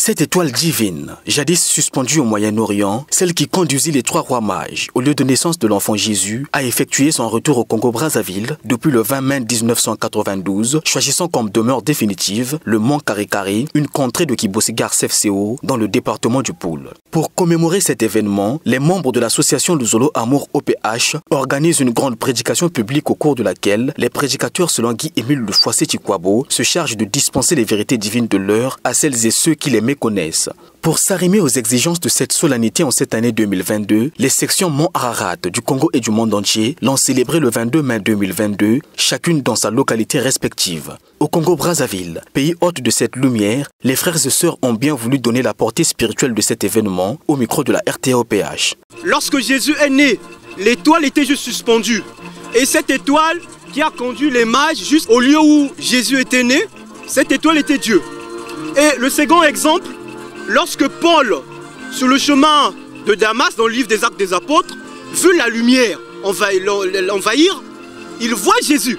Cette étoile divine, jadis suspendue au Moyen-Orient, celle qui conduisit les 3 rois mages au lieu de naissance de l'enfant Jésus, a effectué son retour au Congo-Brazzaville depuis le 20 mai 1992, choisissant comme demeure définitive le mont Karikari, une contrée de Kibosigar-Sefseo dans le département du Poul. Pour commémorer cet événement, les membres de l'association Luzolo Amour OPH organisent une grande prédication publique au cours de laquelle les prédicateurs selon Guy-Émile Lufoissé-Chikwabo se chargent de dispenser les vérités divines de l'heure à celles et ceux qui les méconnaissent. Pour s'arrimer aux exigences de cette solennité en cette année 2022, les sections Mont Ararat du Congo et du monde entier l'ont célébré le 22 mai 2022, chacune dans sa localité respective. Au Congo-Brazzaville, pays hôte de cette lumière, les frères et sœurs ont bien voulu donner la portée spirituelle de cet événement au micro de la RTOPH. Lorsque Jésus est né, l'étoile était juste suspendue. Et cette étoile qui a conduit les mages juste au lieu où Jésus était né, cette étoile était Dieu. Et le second exemple, lorsque Paul, sur le chemin de Damas, dans le livre des Actes des Apôtres, vu la lumière l'envahir, il voit Jésus.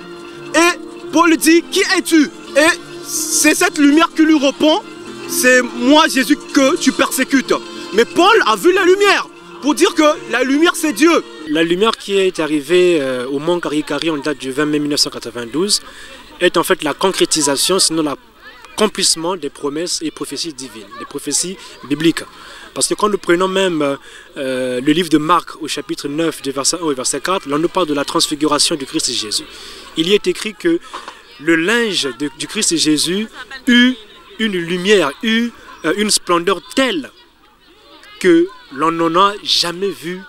Et Paul dit, qui es-tu? Et c'est cette lumière qui lui répond, c'est moi Jésus que tu persécutes. Mais Paul a vu la lumière, pour dire que la lumière c'est Dieu. La lumière qui est arrivée au mont Karikari en date du 20 mai 1992 est en fait la concrétisation, sinon l'accomplissement des promesses et prophéties divines, des prophéties bibliques. Parce que quand nous prenons même le livre de Marc au chapitre 9, du verset 1 au verset 4, là on nous parle de la transfiguration du Christ Jésus. Il y est écrit que le linge du Christ Jésus eut une lumière, eut une splendeur telle que l'on n'en a jamais vu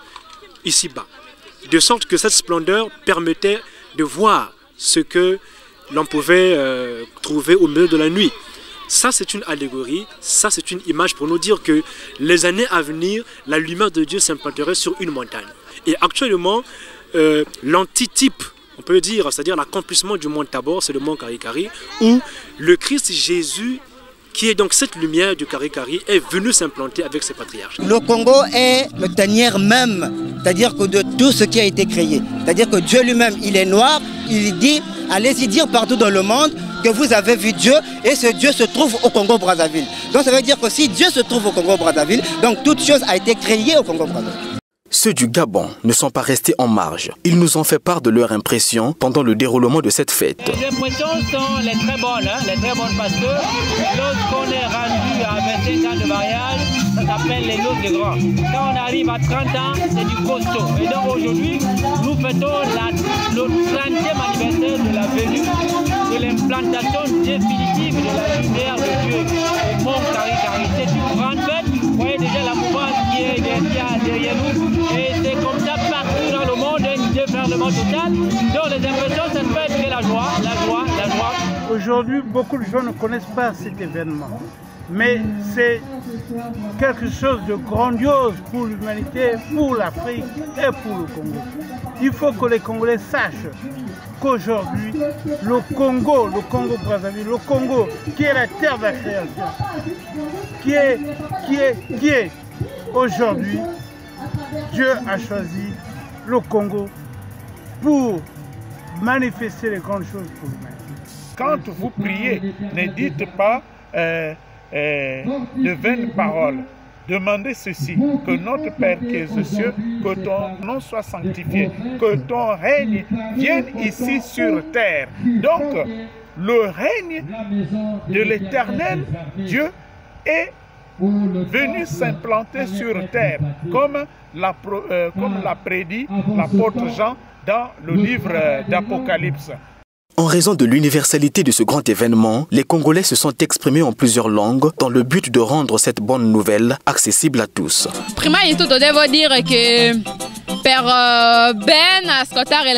ici-bas. De sorte que cette splendeur permettait de voir ce que l'on pouvait trouver au milieu de la nuit. Ça c'est une allégorie, ça c'est une image pour nous dire que les années à venir, la lumière de Dieu s'implanterait sur une montagne. Et actuellement, l'antitype, on peut dire, c'est-à-dire l'accomplissement du mont Tabor, c'est le mont Karikari, où le Christ Jésus, qui est donc cette lumière du Karikari, est venu s'implanter avec ses patriarches. Le Congo est le tanière même, c'est-à-dire que de tout ce qui a été créé. C'est-à-dire que Dieu lui-même, il est noir, il dit, allez-y dire partout dans le monde que vous avez vu Dieu, et ce Dieu se trouve au Congo-Brazzaville. Donc ça veut dire que si Dieu se trouve au Congo-Brazzaville, donc toute chose a été créée au Congo-Brazzaville. Ceux du Gabon ne sont pas restés en marge. Ils nous ont fait part de leur impression pendant le déroulement de cette fête. Les impressions sont les très bonnes parce que lorsqu'on est rendu à 25 ans de mariage, ça s'appelle les noces de grands. Quand on arrive à 30 ans, c'est du costaud. Et donc aujourd'hui, nous fêtons le 30e anniversaire de la venue, de l'implantation définitive de la lumière de Dieu au mont Karikari. C'est une grande fête. Vous voyez déjà la mouvance qui est derrière nous. Et c'est comme ça partout dans le monde, un déferlement total. Donc les impressions, ça ne peut être que la joie, la joie, la joie. Aujourd'hui, beaucoup de gens ne connaissent pas cet événement. Mais c'est quelque chose de grandiose pour l'humanité, pour l'Afrique et pour le Congo. Il faut que les Congolais sachent qu'aujourd'hui, le Congo-Brazzaville, le Congo qui est la terre de la création, qui est aujourd'hui, Dieu a choisi le Congo pour manifester les grandes choses pour l'humanité. Quand vous priez, ne dites pas de vaines paroles. Demandez ceci, que notre Père qui est aux cieux, que ton nom soit sanctifié, que ton règne vienne ici sur terre. Donc, le règne de l'Éternel Dieu est venu s'implanter sur terre, comme l'a prédit l'apôtre Jean dans le livre d'Apocalypse. En raison de l'universalité de ce grand événement, les Congolais se sont exprimés en plusieurs langues dans le but de rendre cette bonne nouvelle accessible à tous. Prima di tutto devo dire che per ben ascoltare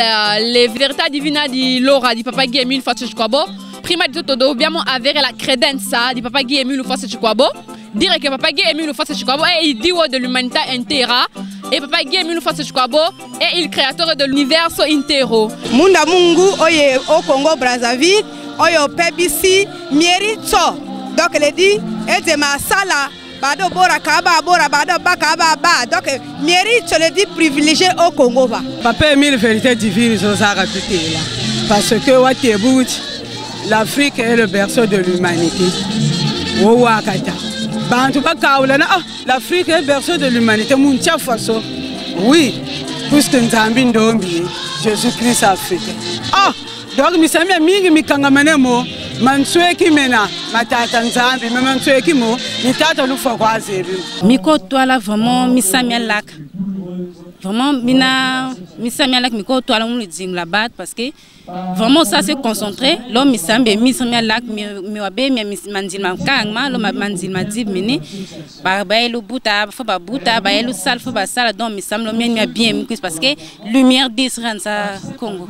le verità divine di Laura di Papa Guy-Émile Lufoissé-Chikwabo, prima di tutto dobbiamo avere la credenza di Papa Guy-Émile Lufoissé-Chikwabo, dire che Papa Guy-Émile Lufoissé-Chikwabo è il Dio dell'umanità intera e Papa Guy-Émile Lufoissé-Chikwabo è il creatore dell'universo intero. Munda mungu oye au Congo Brazzaville, oye PBC mérite. Donc il dit et ma sala bado bora kaba bora bado bakaba ba. Donc mérite le dit privilégié au Congo va. Papa Émile vérité divine sur ça là parce que Watebout l'Afrique est le berceau de l'humanité. Wowakata. Bantu bakaula na l'Afrique est berceau de l'humanité muntia faso. Oui, puisque Nzambi ndombi Jésus-Christ Afrique. Donc misami mingi mikangamane mo manswe kimena matata Nzambi manswe kimo mitata lufa kwazebi. Miko toala vraiment misami lak. Vraiment misami lak miko toala munizing la bat parce que vraiment ça c'est concentré l'homme misami lak mi wabe mi manzilma kangma l'homme manzilma dib mini ba lu buta fa ba buta ba lu sal fa ba sala donc misam lo mi bien parce que lumière d'Israël ça Congo.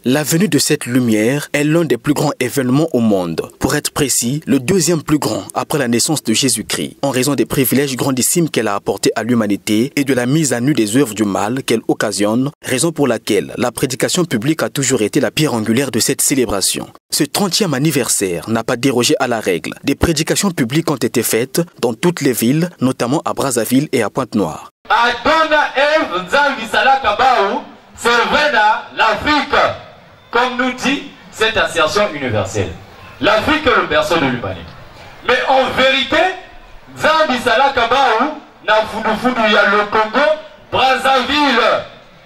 La venue de cette lumière est l'un des plus grands événements au monde. Pour être précis, le deuxième plus grand après la naissance de Jésus-Christ, en raison des privilèges grandissimes qu'elle a apportés à l'humanité et de la mise à nu des œuvres du mal qu'elle occasionne, raison pour laquelle la prédication publique a toujours été la pierre angulaire de cette célébration. Ce 30e anniversaire n'a pas dérogé à la règle. Des prédications publiques ont été faites dans toutes les villes, notamment à Brazzaville et à Pointe-Noire. L'Afrique, comme nous dit cette assertion universelle, l'Afrique est le berceau de l'humanité. Mais en vérité, Zambi Salakabaou, na fudu ya le Congo, Brazzaville,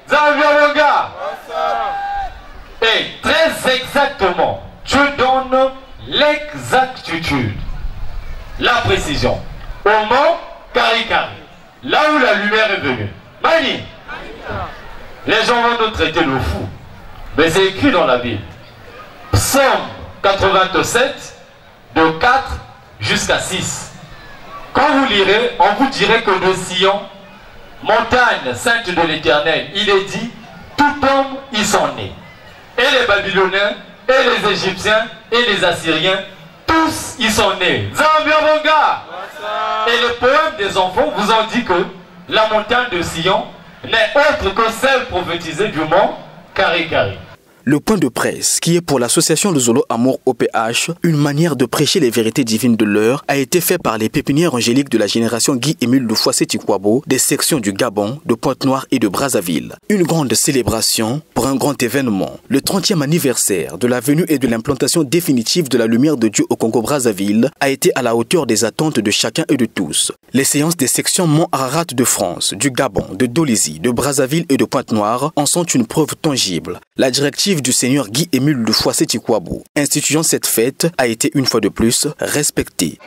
Zambiaronga. Et très exactement, je donne l'exactitude, la précision. Au mont Karikari, là où la lumière est venue. Mani, les gens vont nous traiter de fous. Mais c'est écrit dans la Bible. Psaume 87, de 4 jusqu'à 6. Quand vous lirez, on vous dirait que de Sion, montagne sainte de l'Éternel, il est dit, tout homme y sont nés. Et les Babyloniens, et les Égyptiens, et les Assyriens, tous y sont nés. Zambiaronga. Et le poème des enfants vous en dit que la montagne de Sion n'est autre que celle prophétisée du mont Karikari. Le point de presse, qui est pour l'association de Zolo Amour OPH, une manière de prêcher les vérités divines de l'heure, a été fait par les pépinières angéliques de la génération Guy-Émile Loufoissé-Tikwabo, des sections du Gabon, de Pointe-Noire et de Brazzaville. Une grande célébration pour un grand événement, le 30e anniversaire de la venue et de l'implantation définitive de la lumière de Dieu au Congo-Brazzaville, a été à la hauteur des attentes de chacun et de tous. Les séances des sections Mont Ararat de France, du Gabon, de Dolisie, de Brazzaville et de Pointe-Noire en sont une preuve tangible. La directive du Seigneur Guy-Émile Loufoissé-Tikwabo instituant cette fête a été une fois de plus respectée.